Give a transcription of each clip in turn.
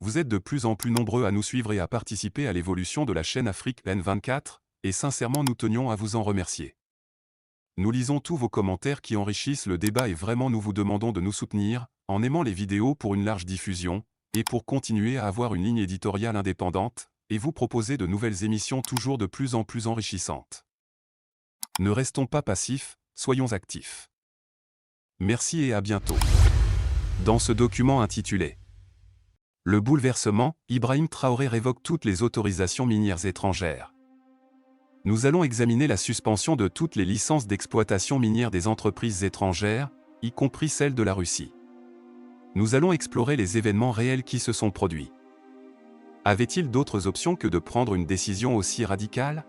Vous êtes de plus en plus nombreux à nous suivre et à participer à l'évolution de la chaîne Afrique N24, et sincèrement nous tenions à vous en remercier. Nous lisons tous vos commentaires qui enrichissent le débat et vraiment nous vous demandons de nous soutenir, en aimant les vidéos pour une large diffusion, et pour continuer à avoir une ligne éditoriale indépendante, et vous proposer de nouvelles émissions toujours de plus en plus enrichissantes. Ne restons pas passifs, soyons actifs. Merci et à bientôt. Dans ce document intitulé « Le bouleversement, Ibrahim Traoré révoque toutes les autorisations minières étrangères », nous allons examiner la suspension de toutes les licences d'exploitation minière des entreprises étrangères, y compris celles de la Russie. Nous allons explorer les événements réels qui se sont produits. Avait-il d'autres options que de prendre une décision aussi radicale?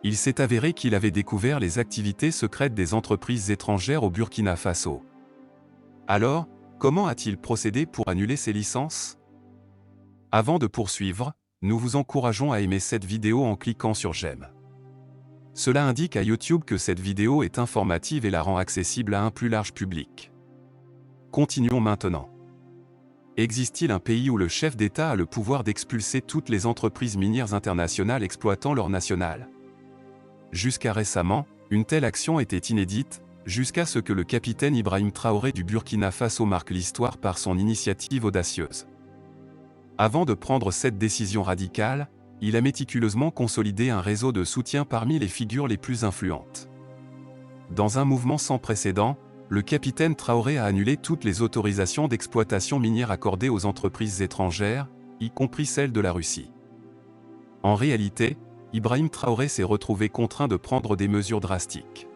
Il s'est avéré qu'il avait découvert les activités secrètes des entreprises étrangères au Burkina Faso. Alors, comment a-t-il procédé pour annuler ces licences? Avant de poursuivre, nous vous encourageons à aimer cette vidéo en cliquant sur j'aime. Cela indique à YouTube que cette vidéo est informative et la rend accessible à un plus large public. Continuons maintenant. Existe-t-il un pays où le chef d'État a le pouvoir d'expulser toutes les entreprises minières internationales exploitant l'or national? Jusqu'à récemment, une telle action était inédite, jusqu'à ce que le capitaine Ibrahim Traoré du Burkina Faso marque l'histoire par son initiative audacieuse. Avant de prendre cette décision radicale, il a méticuleusement consolidé un réseau de soutien parmi les figures les plus influentes. Dans un mouvement sans précédent, le capitaine Traoré a annulé toutes les autorisations d'exploitation minière accordées aux entreprises étrangères, y compris celles de la Russie. En réalité, Ibrahim Traoré s'est retrouvé contraint de prendre des mesures drastiques.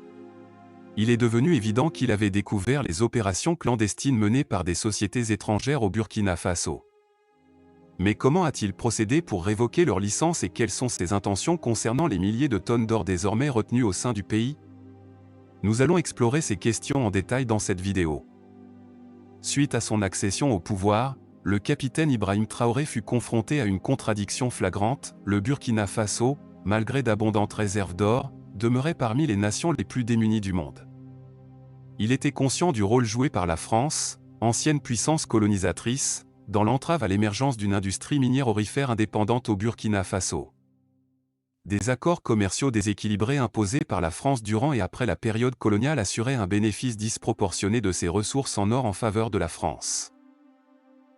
Il est devenu évident qu'il avait découvert les opérations clandestines menées par des sociétés étrangères au Burkina Faso. Mais comment a-t-il procédé pour révoquer leur licence et quelles sont ses intentions concernant les milliers de tonnes d'or désormais retenues au sein du pays? Nous allons explorer ces questions en détail dans cette vidéo. Suite à son accession au pouvoir, le capitaine Ibrahim Traoré fut confronté à une contradiction flagrante. Le Burkina Faso, malgré d'abondantes réserves d'or, demeurait parmi les nations les plus démunies du monde. Il était conscient du rôle joué par la France, ancienne puissance colonisatrice, dans l'entrave à l'émergence d'une industrie minière aurifère indépendante au Burkina Faso. Des accords commerciaux déséquilibrés imposés par la France durant et après la période coloniale assuraient un bénéfice disproportionné de ses ressources en or en faveur de la France.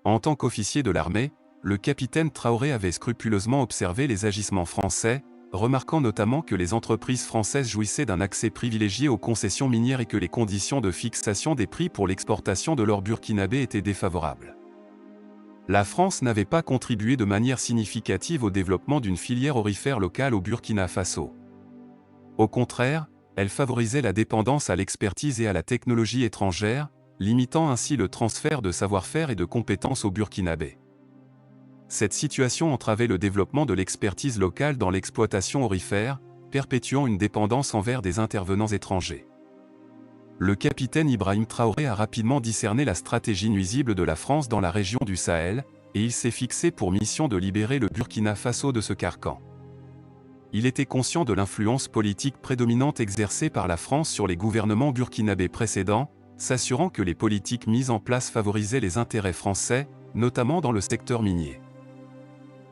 En tant qu'officier de l'armée, le capitaine Traoré avait scrupuleusement observé les agissements français, remarquant notamment que les entreprises françaises jouissaient d'un accès privilégié aux concessions minières et que les conditions de fixation des prix pour l'exportation de l'or burkinabé étaient défavorables. La France n'avait pas contribué de manière significative au développement d'une filière aurifère locale au Burkina Faso. Au contraire, elle favorisait la dépendance à l'expertise et à la technologie étrangère, limitant ainsi le transfert de savoir-faire et de compétences au Burkinabé. Cette situation entravait le développement de l'expertise locale dans l'exploitation aurifère, perpétuant une dépendance envers des intervenants étrangers. Le capitaine Ibrahim Traoré a rapidement discerné la stratégie nuisible de la France dans la région du Sahel, et il s'est fixé pour mission de libérer le Burkina Faso de ce carcan. Il était conscient de l'influence politique prédominante exercée par la France sur les gouvernements burkinabés précédents, s'assurant que les politiques mises en place favorisaient les intérêts français, notamment dans le secteur minier.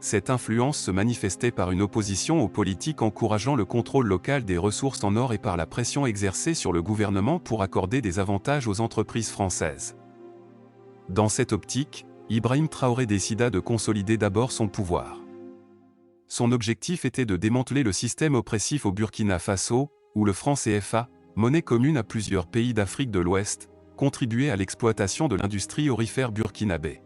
Cette influence se manifestait par une opposition aux politiques encourageant le contrôle local des ressources en or et par la pression exercée sur le gouvernement pour accorder des avantages aux entreprises françaises. Dans cette optique, Ibrahim Traoré décida de consolider d'abord son pouvoir. Son objectif était de démanteler le système oppressif au Burkina Faso, où le franc CFA, monnaie commune à plusieurs pays d'Afrique de l'Ouest, contribuait à l'exploitation de l'industrie aurifère burkinabé.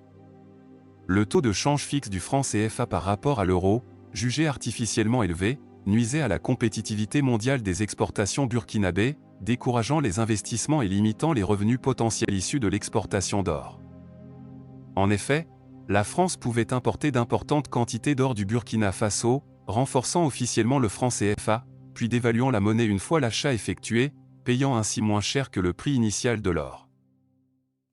Le taux de change fixe du franc CFA par rapport à l'euro, jugé artificiellement élevé, nuisait à la compétitivité mondiale des exportations burkinabées, décourageant les investissements et limitant les revenus potentiels issus de l'exportation d'or. En effet, la France pouvait importer d'importantes quantités d'or du Burkina Faso, renforçant officiellement le franc CFA, puis dévaluant la monnaie une fois l'achat effectué, payant ainsi moins cher que le prix initial de l'or.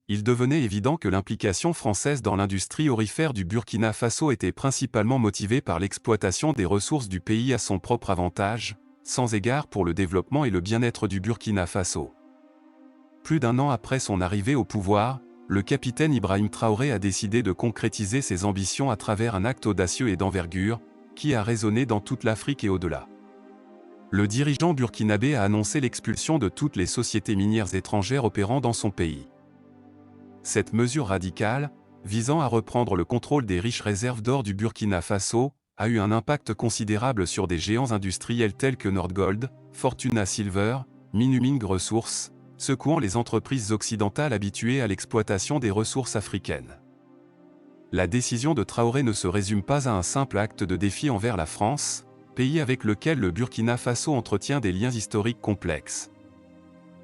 Il devenait évident que l'implication française dans l'industrie aurifère du Burkina Faso était principalement motivée par l'exploitation des ressources du pays à son propre avantage, sans égard pour le développement et le bien-être du Burkina Faso. Plus d'un an après son arrivée au pouvoir, le capitaine Ibrahim Traoré a décidé de concrétiser ses ambitions à travers un acte audacieux et d'envergure, qui a résonné dans toute l'Afrique et au-delà. Le dirigeant burkinabé a annoncé l'expulsion de toutes les sociétés minières étrangères opérant dans son pays. Cette mesure radicale, visant à reprendre le contrôle des riches réserves d'or du Burkina Faso, a eu un impact considérable sur des géants industriels tels que Nordgold, Fortuna Silver, Minuming Resources, secouant les entreprises occidentales habituées à l'exploitation des ressources africaines. La décision de Traoré ne se résume pas à un simple acte de défi envers la France, pays avec lequel le Burkina Faso entretient des liens historiques complexes.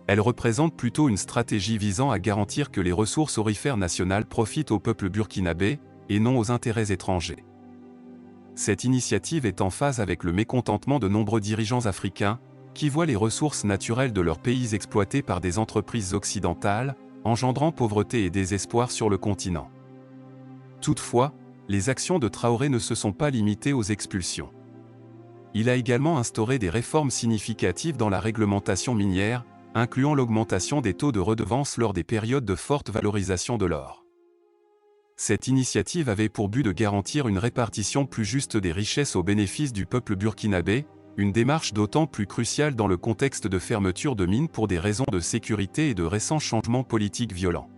Elle représente plutôt une stratégie visant à garantir que les ressources aurifères nationales profitent au peuple burkinabé, et non aux intérêts étrangers. Cette initiative est en phase avec le mécontentement de nombreux dirigeants africains, qui voient les ressources naturelles de leurs pays exploitées par des entreprises occidentales, engendrant pauvreté et désespoir sur le continent. Toutefois, les actions de Traoré ne se sont pas limitées aux expulsions. Il a également instauré des réformes significatives dans la réglementation minière, incluant l'augmentation des taux de redevance lors des périodes de forte valorisation de l'or. Cette initiative avait pour but de garantir une répartition plus juste des richesses au bénéfice du peuple burkinabé, une démarche d'autant plus cruciale dans le contexte de fermeture de mines pour des raisons de sécurité et de récents changements politiques violents.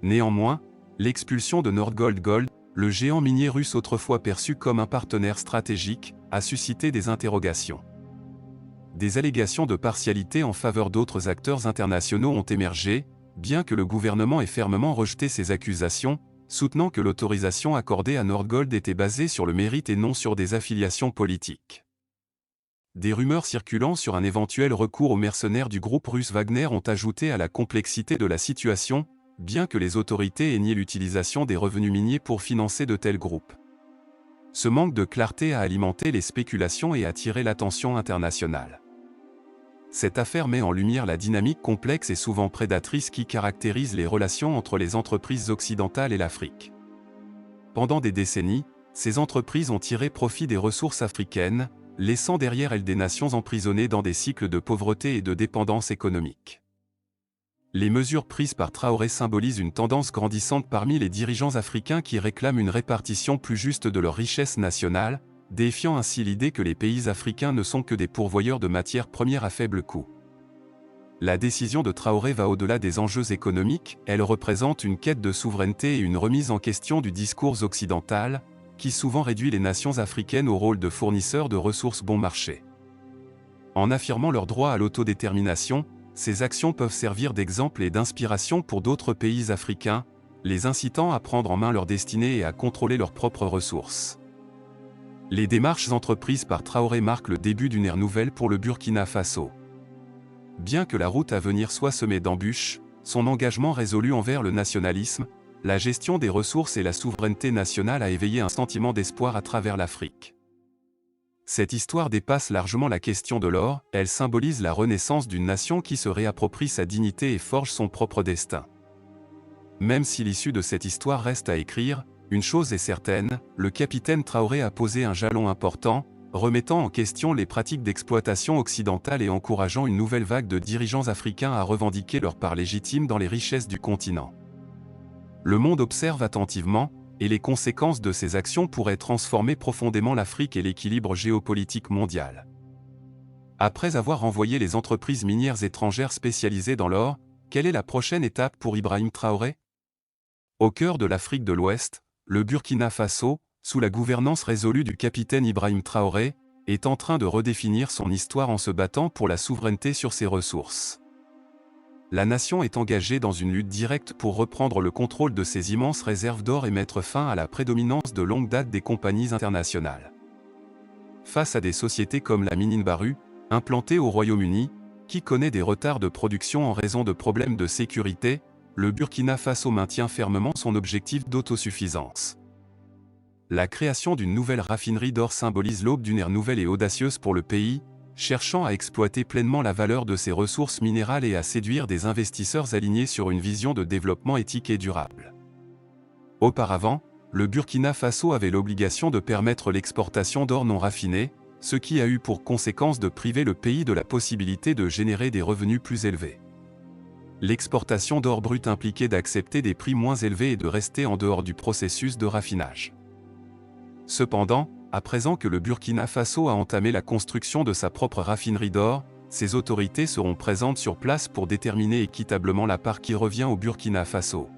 Néanmoins, l'expulsion de Nordgold Gold, le géant minier russe autrefois perçu comme un partenaire stratégique, a suscité des interrogations. Des allégations de partialité en faveur d'autres acteurs internationaux ont émergé, bien que le gouvernement ait fermement rejeté ces accusations, soutenant que l'autorisation accordée à Nordgold était basée sur le mérite et non sur des affiliations politiques. Des rumeurs circulant sur un éventuel recours aux mercenaires du groupe russe Wagner ont ajouté à la complexité de la situation, bien que les autorités aient nié l'utilisation des revenus miniers pour financer de tels groupes. Ce manque de clarté a alimenté les spéculations et attiré l'attention internationale. Cette affaire met en lumière la dynamique complexe et souvent prédatrice qui caractérise les relations entre les entreprises occidentales et l'Afrique. Pendant des décennies, ces entreprises ont tiré profit des ressources africaines, laissant derrière elles des nations emprisonnées dans des cycles de pauvreté et de dépendance économique. Les mesures prises par Traoré symbolisent une tendance grandissante parmi les dirigeants africains qui réclament une répartition plus juste de leurs richesses nationales, défiant ainsi l'idée que les pays africains ne sont que des pourvoyeurs de matières premières à faible coût. La décision de Traoré va au-delà des enjeux économiques, elle représente une quête de souveraineté et une remise en question du discours occidental, qui souvent réduit les nations africaines au rôle de fournisseurs de ressources bon marché. En affirmant leur droit à l'autodétermination, ces actions peuvent servir d'exemple et d'inspiration pour d'autres pays africains, les incitant à prendre en main leur destinée et à contrôler leurs propres ressources. Les démarches entreprises par Traoré marquent le début d'une ère nouvelle pour le Burkina Faso. Bien que la route à venir soit semée d'embûches, son engagement résolu envers le nationalisme, la gestion des ressources et la souveraineté nationale a éveillé un sentiment d'espoir à travers l'Afrique. Cette histoire dépasse largement la question de l'or, elle symbolise la renaissance d'une nation qui se réapproprie sa dignité et forge son propre destin. Même si l'issue de cette histoire reste à écrire, une chose est certaine, le capitaine Traoré a posé un jalon important, remettant en question les pratiques d'exploitation occidentale et encourageant une nouvelle vague de dirigeants africains à revendiquer leur part légitime dans les richesses du continent. Le monde observe attentivement, et les conséquences de ces actions pourraient transformer profondément l'Afrique et l'équilibre géopolitique mondial. Après avoir renvoyé les entreprises minières étrangères spécialisées dans l'or, quelle est la prochaine étape pour Ibrahim Traoré? Au cœur de l'Afrique de l'Ouest, le Burkina Faso, sous la gouvernance résolue du capitaine Ibrahim Traoré, est en train de redéfinir son histoire en se battant pour la souveraineté sur ses ressources. La nation est engagée dans une lutte directe pour reprendre le contrôle de ses immenses réserves d'or et mettre fin à la prédominance de longue date des compagnies internationales. Face à des sociétés comme la Mine Baru, implantée au Royaume-Uni, qui connaît des retards de production en raison de problèmes de sécurité, le Burkina Faso maintient fermement son objectif d'autosuffisance. La création d'une nouvelle raffinerie d'or symbolise l'aube d'une ère nouvelle et audacieuse pour le pays, cherchant à exploiter pleinement la valeur de ses ressources minérales et à séduire des investisseurs alignés sur une vision de développement éthique et durable. Auparavant, le Burkina Faso avait l'obligation de permettre l'exportation d'or non raffiné, ce qui a eu pour conséquence de priver le pays de la possibilité de générer des revenus plus élevés. l'exportation d'or brut impliquait d'accepter des prix moins élevés et de rester en dehors du processus de raffinage. Cependant, à présent que le Burkina Faso a entamé la construction de sa propre raffinerie d'or, ses autorités seront présentes sur place pour déterminer équitablement la part qui revient au Burkina Faso.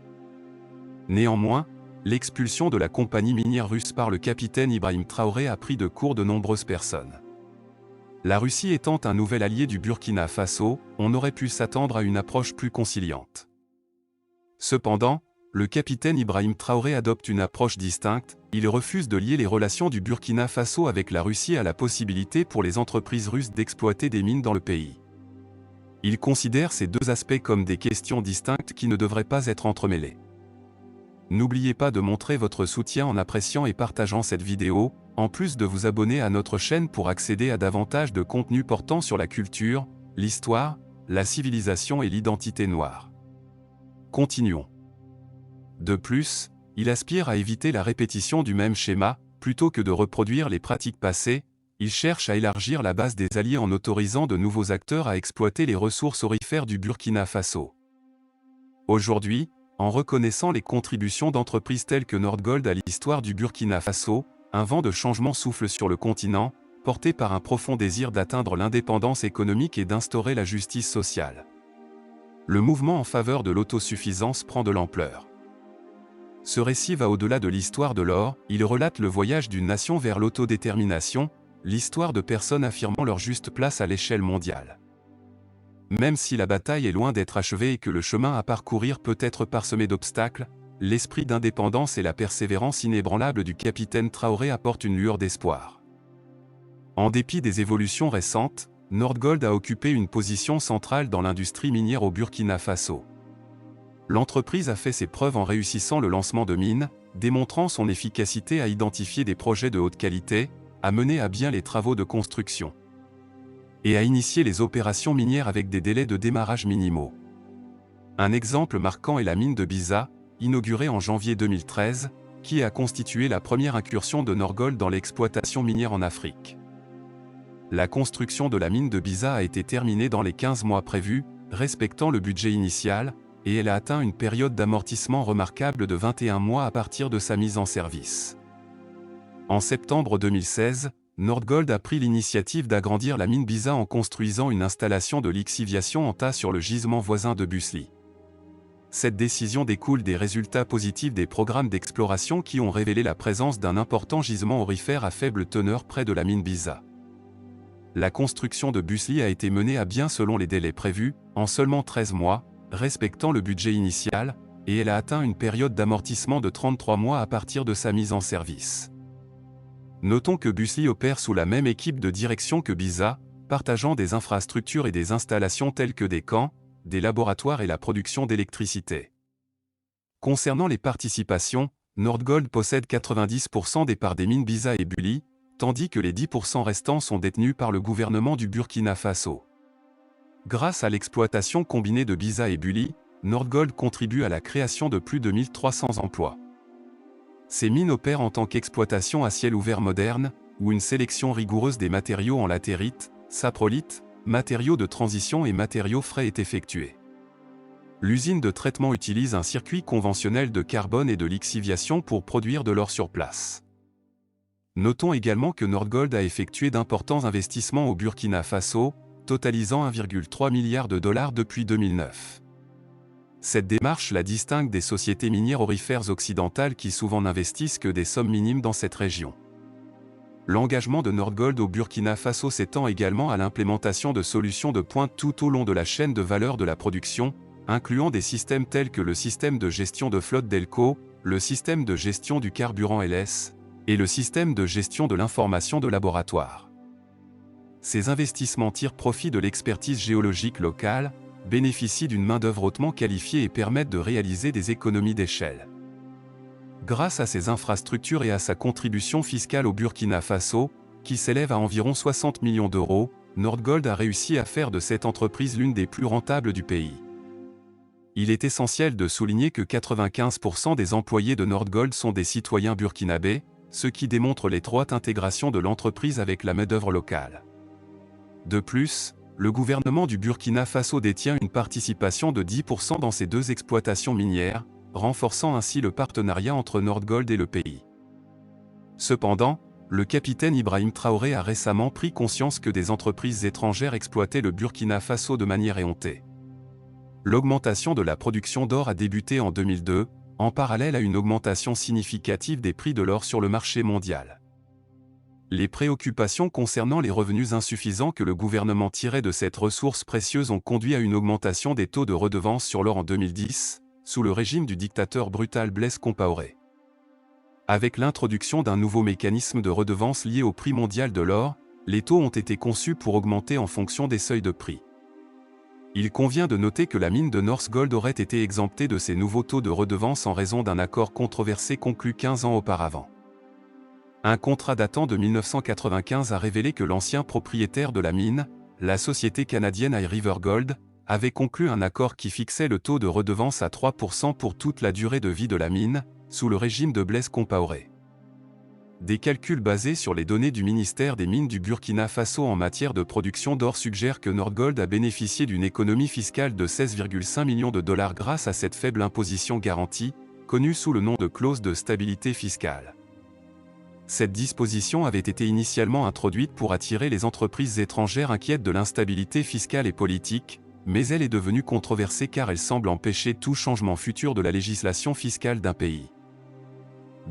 Néanmoins, l'expulsion de la compagnie minière russe par le capitaine Ibrahim Traoré a pris de court de nombreuses personnes. La Russie étant un nouvel allié du Burkina Faso, on aurait pu s'attendre à une approche plus conciliante. Cependant, le capitaine Ibrahim Traoré adopte une approche distincte, il refuse de lier les relations du Burkina Faso avec la Russie à la possibilité pour les entreprises russes d'exploiter des mines dans le pays. Il considère ces deux aspects comme des questions distinctes qui ne devraient pas être entremêlées. N'oubliez pas de montrer votre soutien en appréciant et partageant cette vidéo, en plus de vous abonner à notre chaîne pour accéder à davantage de contenu portant sur la culture, l'histoire, la civilisation et l'identité noire. Continuons. De plus, il aspire à éviter la répétition du même schéma, plutôt que de reproduire les pratiques passées, il cherche à élargir la base des alliés en autorisant de nouveaux acteurs à exploiter les ressources aurifères du Burkina Faso. Aujourd'hui, en reconnaissant les contributions d'entreprises telles que Nordgold à l'histoire du Burkina Faso, un vent de changement souffle sur le continent, porté par un profond désir d'atteindre l'indépendance économique et d'instaurer la justice sociale. Le mouvement en faveur de l'autosuffisance prend de l'ampleur. Ce récit va au-delà de l'histoire de l'or, il relate le voyage d'une nation vers l'autodétermination, l'histoire de personnes affirmant leur juste place à l'échelle mondiale. Même si la bataille est loin d'être achevée et que le chemin à parcourir peut être parsemé d'obstacles, l'esprit d'indépendance et la persévérance inébranlable du capitaine Traoré apportent une lueur d'espoir. En dépit des évolutions récentes, Nordgold a occupé une position centrale dans l'industrie minière au Burkina Faso. L'entreprise a fait ses preuves en réussissant le lancement de mines, démontrant son efficacité à identifier des projets de haute qualité, à mener à bien les travaux de construction et à initier les opérations minières avec des délais de démarrage minimaux. Un exemple marquant est la mine de Biza, inaugurée en janvier 2013, qui a constitué la première incursion de Nordgold dans l'exploitation minière en Afrique. La construction de la mine de Biza a été terminée dans les 15 mois prévus, respectant le budget initial, et elle a atteint une période d'amortissement remarquable de 21 mois à partir de sa mise en service. En septembre 2016, Nordgold a pris l'initiative d'agrandir la mine Biza en construisant une installation de lixiviation en tas sur le gisement voisin de Busli. Cette décision découle des résultats positifs des programmes d'exploration qui ont révélé la présence d'un important gisement aurifère à faible teneur près de la mine Biza. La construction de Busli a été menée à bien selon les délais prévus, en seulement 13 mois, respectant le budget initial, et elle a atteint une période d'amortissement de 33 mois à partir de sa mise en service. Notons que Busli opère sous la même équipe de direction que Biza, partageant des infrastructures et des installations telles que des camps, des laboratoires et la production d'électricité. Concernant les participations, Nordgold possède 90% des parts des mines Biza et Buli, tandis que les 10% restants sont détenus par le gouvernement du Burkina Faso. Grâce à l'exploitation combinée de Biza et Buli, Nordgold contribue à la création de plus de 1300 emplois. Ces mines opèrent en tant qu'exploitation à ciel ouvert moderne, où une sélection rigoureuse des matériaux en latérite, saprolite, matériaux de transition et matériaux frais est effectuée. L'usine de traitement utilise un circuit conventionnel de carbone et de lixiviation pour produire de l'or sur place. Notons également que Nordgold a effectué d'importants investissements au Burkina Faso, totalisant 1,3 milliard de dollars depuis 2009. Cette démarche la distingue des sociétés minières aurifères occidentales qui souvent n'investissent que des sommes minimes dans cette région. L'engagement de Nordgold au Burkina Faso s'étend également à l'implémentation de solutions de pointe tout au long de la chaîne de valeur de la production, incluant des systèmes tels que le système de gestion de flotte Delco, le système de gestion du carburant LS, et le système de gestion de l'information de laboratoire. Ces investissements tirent profit de l'expertise géologique locale, bénéficient d'une main-d'œuvre hautement qualifiée et permettent de réaliser des économies d'échelle. Grâce à ces infrastructures et à sa contribution fiscale au Burkina Faso, qui s'élève à environ 60 millions d'euros, Nordgold a réussi à faire de cette entreprise l'une des plus rentables du pays. Il est essentiel de souligner que 95% des employés de Nordgold sont des citoyens burkinabés, ce qui démontre l'étroite intégration de l'entreprise avec la main-d'œuvre locale. De plus, le gouvernement du Burkina Faso détient une participation de 10% dans ces deux exploitations minières, renforçant ainsi le partenariat entre Nordgold et le pays. Cependant, le capitaine Ibrahim Traoré a récemment pris conscience que des entreprises étrangères exploitaient le Burkina Faso de manière éhontée. L'augmentation de la production d'or a débuté en 2002, en parallèle à une augmentation significative des prix de l'or sur le marché mondial. Les préoccupations concernant les revenus insuffisants que le gouvernement tirait de cette ressource précieuse ont conduit à une augmentation des taux de redevance sur l'or en 2010, sous le régime du dictateur brutal Blaise Compaoré. Avec l'introduction d'un nouveau mécanisme de redevance lié au prix mondial de l'or, les taux ont été conçus pour augmenter en fonction des seuils de prix. Il convient de noter que la mine de Northgold aurait été exemptée de ces nouveaux taux de redevance en raison d'un accord controversé conclu 15 ans auparavant. Un contrat datant de 1995 a révélé que l'ancien propriétaire de la mine, la société canadienne High River Gold, avait conclu un accord qui fixait le taux de redevance à 3% pour toute la durée de vie de la mine, sous le régime de Blaise Compaoré. Des calculs basés sur les données du ministère des Mines du Burkina Faso en matière de production d'or suggèrent que Nordgold a bénéficié d'une économie fiscale de 16,5 millions de dollars grâce à cette faible imposition garantie, connue sous le nom de clause de stabilité fiscale. Cette disposition avait été initialement introduite pour attirer les entreprises étrangères inquiètes de l'instabilité fiscale et politique, mais elle est devenue controversée car elle semble empêcher tout changement futur de la législation fiscale d'un pays.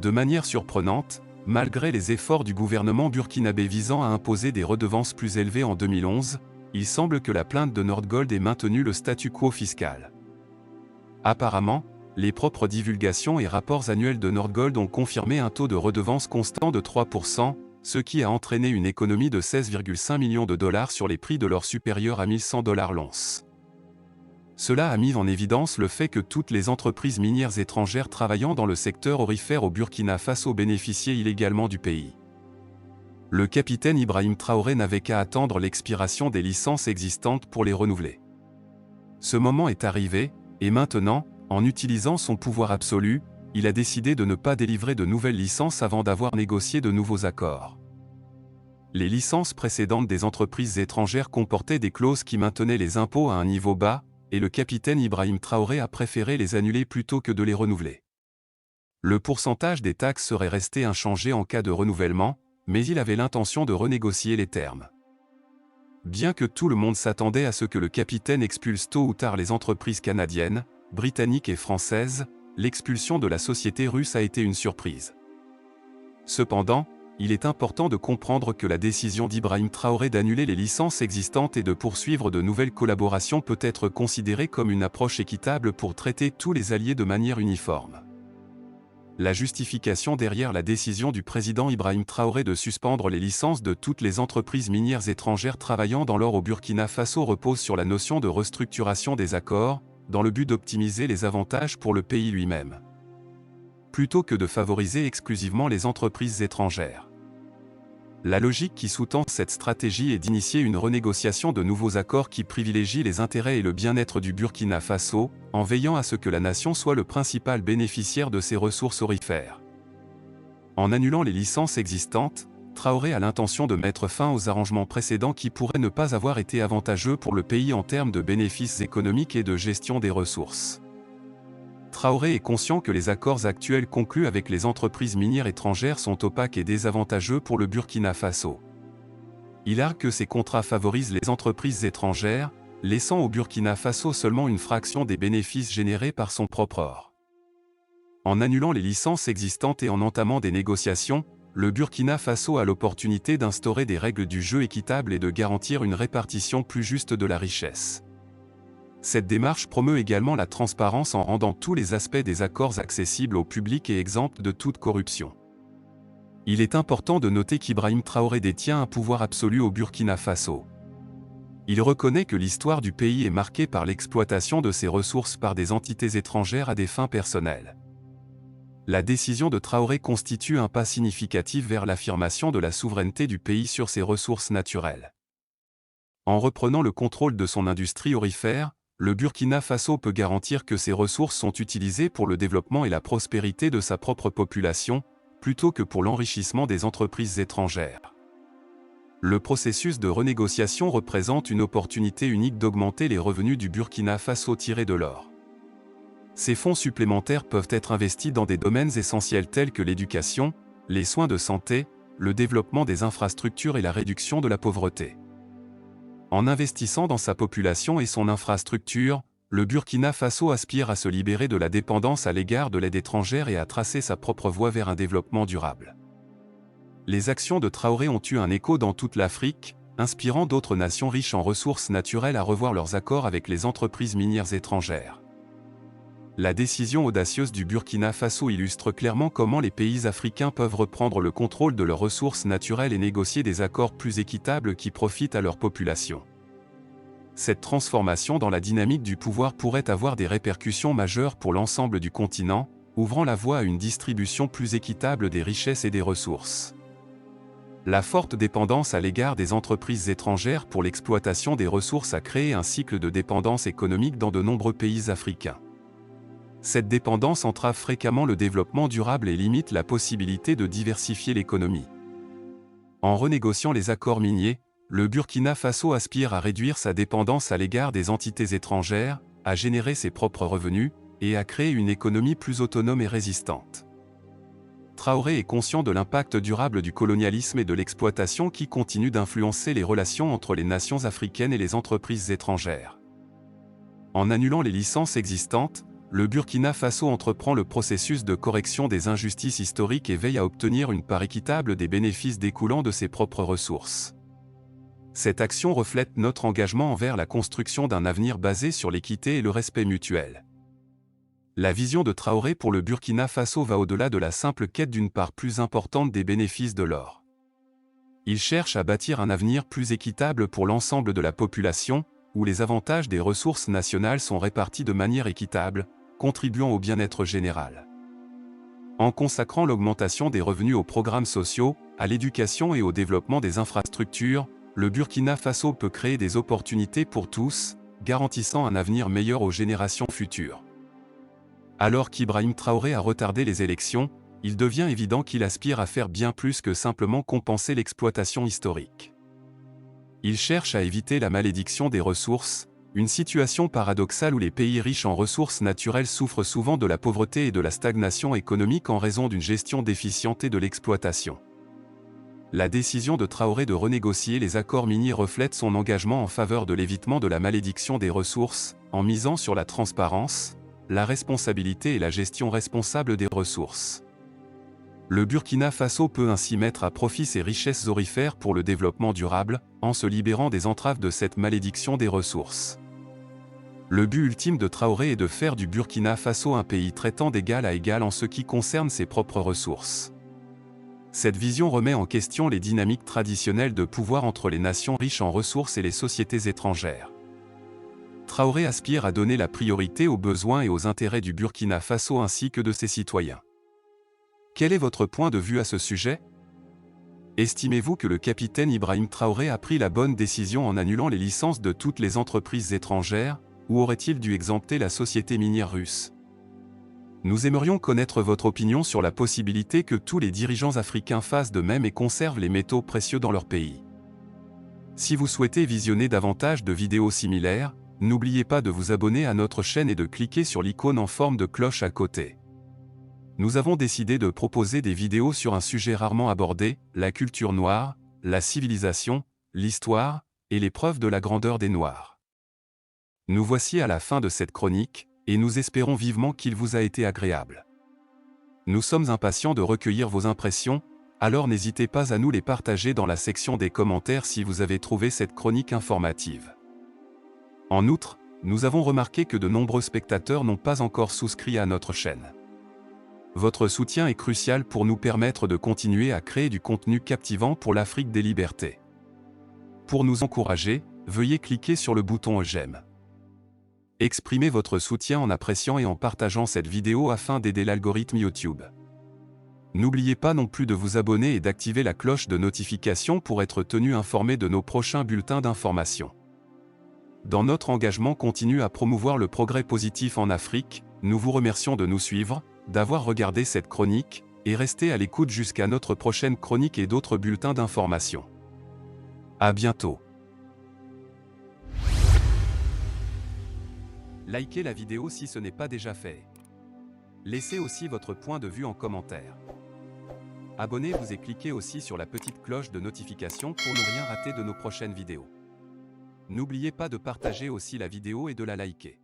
De manière surprenante, malgré les efforts du gouvernement burkinabé visant à imposer des redevances plus élevées en 2011, il semble que la plainte de Nordgold ait maintenu le statu quo fiscal. Apparemment, les propres divulgations et rapports annuels de Nordgold ont confirmé un taux de redevance constant de 3%, ce qui a entraîné une économie de 16,5 millions de dollars sur les prix de l'or supérieurs à 1100 $ l'once. Cela a mis en évidence le fait que toutes les entreprises minières étrangères travaillant dans le secteur aurifère au Burkina Faso bénéficiaient illégalement du pays. Le capitaine Ibrahim Traoré n'avait qu'à attendre l'expiration des licences existantes pour les renouveler. Ce moment est arrivé, et maintenant, en utilisant son pouvoir absolu, il a décidé de ne pas délivrer de nouvelles licences avant d'avoir négocié de nouveaux accords. Les licences précédentes des entreprises étrangères comportaient des clauses qui maintenaient les impôts à un niveau bas, et le capitaine Ibrahim Traoré a préféré les annuler plutôt que de les renouveler. Le pourcentage des taxes serait resté inchangé en cas de renouvellement, mais il avait l'intention de renégocier les termes. Bien que tout le monde s'attendait à ce que le capitaine expulse tôt ou tard les entreprises canadiennes, britanniques et françaises, l'expulsion de la société russe a été une surprise. Cependant, il est important de comprendre que la décision d'Ibrahim Traoré d'annuler les licences existantes et de poursuivre de nouvelles collaborations peut être considérée comme une approche équitable pour traiter tous les alliés de manière uniforme. La justification derrière la décision du président Ibrahim Traoré de suspendre les licences de toutes les entreprises minières étrangères travaillant dans l'or au Burkina Faso repose sur la notion de restructuration des accords, dans le but d'optimiser les avantages pour le pays lui-même, plutôt que de favoriser exclusivement les entreprises étrangères. La logique qui sous-tend cette stratégie est d'initier une renégociation de nouveaux accords qui privilégient les intérêts et le bien-être du Burkina Faso, en veillant à ce que la nation soit le principal bénéficiaire de ses ressources aurifères. En annulant les licences existantes, Traoré a l'intention de mettre fin aux arrangements précédents qui pourraient ne pas avoir été avantageux pour le pays en termes de bénéfices économiques et de gestion des ressources. Traoré est conscient que les accords actuels conclus avec les entreprises minières étrangères sont opaques et désavantageux pour le Burkina Faso. Il argue que ces contrats favorisent les entreprises étrangères, laissant au Burkina Faso seulement une fraction des bénéfices générés par son propre or. En annulant les licences existantes et en entamant des négociations, le Burkina Faso a l'opportunité d'instaurer des règles du jeu équitables et de garantir une répartition plus juste de la richesse. Cette démarche promeut également la transparence en rendant tous les aspects des accords accessibles au public et exempts de toute corruption. Il est important de noter qu'Ibrahim Traoré détient un pouvoir absolu au Burkina Faso. Il reconnaît que l'histoire du pays est marquée par l'exploitation de ses ressources par des entités étrangères à des fins personnelles. La décision de Traoré constitue un pas significatif vers l'affirmation de la souveraineté du pays sur ses ressources naturelles. En reprenant le contrôle de son industrie aurifère, le Burkina Faso peut garantir que ces ressources sont utilisées pour le développement et la prospérité de sa propre population, plutôt que pour l'enrichissement des entreprises étrangères. Le processus de renégociation représente une opportunité unique d'augmenter les revenus du Burkina Faso tirés de l'or. Ces fonds supplémentaires peuvent être investis dans des domaines essentiels tels que l'éducation, les soins de santé, le développement des infrastructures et la réduction de la pauvreté. En investissant dans sa population et son infrastructure, le Burkina Faso aspire à se libérer de la dépendance à l'égard de l'aide étrangère et à tracer sa propre voie vers un développement durable. Les actions de Traoré ont eu un écho dans toute l'Afrique, inspirant d'autres nations riches en ressources naturelles à revoir leurs accords avec les entreprises minières étrangères. La décision audacieuse du Burkina Faso illustre clairement comment les pays africains peuvent reprendre le contrôle de leurs ressources naturelles et négocier des accords plus équitables qui profitent à leur population. Cette transformation dans la dynamique du pouvoir pourrait avoir des répercussions majeures pour l'ensemble du continent, ouvrant la voie à une distribution plus équitable des richesses et des ressources. La forte dépendance à l'égard des entreprises étrangères pour l'exploitation des ressources a créé un cycle de dépendance économique dans de nombreux pays africains. Cette dépendance entrave fréquemment le développement durable et limite la possibilité de diversifier l'économie. En renégociant les accords miniers, le Burkina Faso aspire à réduire sa dépendance à l'égard des entités étrangères, à générer ses propres revenus, et à créer une économie plus autonome et résistante. Traoré est conscient de l'impact durable du colonialisme et de l'exploitation qui continue d'influencer les relations entre les nations africaines et les entreprises étrangères. En annulant les licences existantes, le Burkina Faso entreprend le processus de correction des injustices historiques et veille à obtenir une part équitable des bénéfices découlant de ses propres ressources. Cette action reflète notre engagement envers la construction d'un avenir basé sur l'équité et le respect mutuel. La vision de Traoré pour le Burkina Faso va au-delà de la simple quête d'une part plus importante des bénéfices de l'or. Il cherche à bâtir un avenir plus équitable pour l'ensemble de la population, où les avantages des ressources nationales sont répartis de manière équitable, contribuant au bien-être général. En consacrant l'augmentation des revenus aux programmes sociaux, à l'éducation et au développement des infrastructures, le Burkina Faso peut créer des opportunités pour tous, garantissant un avenir meilleur aux générations futures. Alors qu'Ibrahim Traoré a retardé les élections, il devient évident qu'il aspire à faire bien plus que simplement compenser l'exploitation historique. Il cherche à éviter la malédiction des ressources, une situation paradoxale où les pays riches en ressources naturelles souffrent souvent de la pauvreté et de la stagnation économique en raison d'une gestion déficiente et de l'exploitation. La décision de Traoré de renégocier les accords miniers reflète son engagement en faveur de l'évitement de la malédiction des ressources, en misant sur la transparence, la responsabilité et la gestion responsable des ressources. Le Burkina Faso peut ainsi mettre à profit ses richesses aurifères pour le développement durable, en se libérant des entraves de cette malédiction des ressources. Le but ultime de Traoré est de faire du Burkina Faso un pays traitant d'égal à égal en ce qui concerne ses propres ressources. Cette vision remet en question les dynamiques traditionnelles de pouvoir entre les nations riches en ressources et les sociétés étrangères. Traoré aspire à donner la priorité aux besoins et aux intérêts du Burkina Faso ainsi que de ses citoyens. Quel est votre point de vue à ce sujet? Estimez-vous que le capitaine Ibrahim Traoré a pris la bonne décision en annulant les licences de toutes les entreprises étrangères, ou aurait-il dû exempter la société minière russe? Nous aimerions connaître votre opinion sur la possibilité que tous les dirigeants africains fassent de même et conservent les métaux précieux dans leur pays. Si vous souhaitez visionner davantage de vidéos similaires, n'oubliez pas de vous abonner à notre chaîne et de cliquer sur l'icône en forme de cloche à côté. Nous avons décidé de proposer des vidéos sur un sujet rarement abordé, la culture noire, la civilisation, l'histoire, et les preuves de la grandeur des Noirs. Nous voici à la fin de cette chronique, et nous espérons vivement qu'il vous a été agréable. Nous sommes impatients de recueillir vos impressions, alors n'hésitez pas à nous les partager dans la section des commentaires si vous avez trouvé cette chronique informative. En outre, nous avons remarqué que de nombreux spectateurs n'ont pas encore souscrit à notre chaîne. Votre soutien est crucial pour nous permettre de continuer à créer du contenu captivant pour l'Afrique des libertés. Pour nous encourager, veuillez cliquer sur le bouton j'aime. Exprimez votre soutien en appréciant et en partageant cette vidéo afin d'aider l'algorithme YouTube. N'oubliez pas non plus de vous abonner et d'activer la cloche de notification pour être tenu informé de nos prochains bulletins d'information. Dans notre engagement continu à promouvoir le progrès positif en Afrique, nous vous remercions de nous suivre, d'avoir regardé cette chronique, et restez à l'écoute jusqu'à notre prochaine chronique et d'autres bulletins d'information. À bientôt. Likez la vidéo si ce n'est pas déjà fait. Laissez aussi votre point de vue en commentaire. Abonnez-vous et cliquez aussi sur la petite cloche de notification pour ne rien rater de nos prochaines vidéos. N'oubliez pas de partager aussi la vidéo et de la liker.